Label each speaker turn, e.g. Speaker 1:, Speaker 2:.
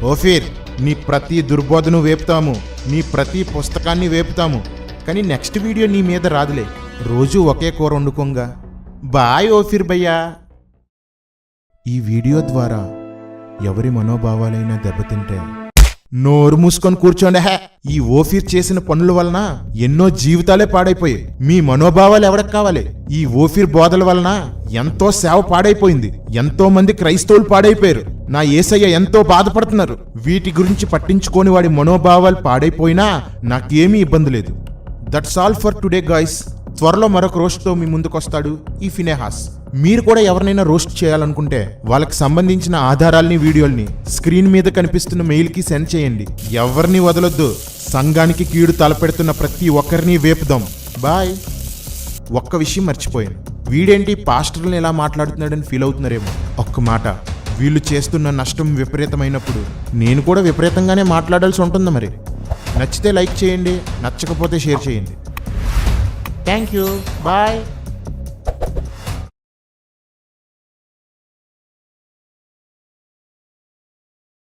Speaker 1: ఓఫీర్, నీ ప్రతి దుర్బోధను వేపుతాము, నీ ప్రతి పుస్తకాన్ని వేపుతాము, కానీ నెక్స్ట్ వీడియో నీ మీద రాదులే. రోజు ఒకే కూర వండుకోంగా. బాయ్ ఓఫీర్ భయ్యా. ఈ వీడియో ద్వారా ఎవరి మనోభావాలైనా దెబ్బతింటే నోరు మూసుకొని కూర్చోండి. ఈ ఓఫీర్ చేసిన పనుల వలన ఎన్నో జీవితాలే పాడైపోయాయి. మీ మనోభావాలు ఎవరికి కావాలి? ఈ ఓఫీర్ బోధల వలన ఎంతో సేవ పాడైపోయింది, ఎంతో మంది క్రైస్తవులు పాడైపోయారు. నా యేసయ్య ఎంతో బాధపడుతున్నారు. వీటి గురించి పట్టించుకోని వాడి మనోభావాలు పాడైపోయినా నాకేమీ ఇబ్బంది లేదు. That's all for today guys. త్వరలో మరొక రోస్ట్తో మీ ముందుకొస్తాడు ఈ ఫినేహాస్. మీరు కూడా ఎవరినైనా రోస్ట్ చేయాలనుకుంటే వాళ్ళకి సంబంధించిన ఆధారాల్ని, వీడియోల్ని స్క్రీన్ మీద కనిపిస్తున్న మెయిల్కి సెండ్ చేయండి. ఎవరిని వదలొద్దు. సంఘానికి కీడు తలపెడుతున్న ప్రతి ఒక్కరిని వేపుదాం. బాయ్. ఒక్క విషయం మర్చిపోయాను. వీడేంటి పాస్టర్ని ఎలా మాట్లాడుతున్నాడని ఫీల్ అవుతున్నారేమో. ఒక్క మాట, వీళ్ళు చేస్తున్న నష్టం విపరీతమైనప్పుడు నేను కూడా విపరీతంగానే మాట్లాడాల్సి ఉంటుంది. మరి నచ్చితే లైక్ చేయండి, నచ్చకపోతే షేర్ చేయండి. Thank you. బాయ్.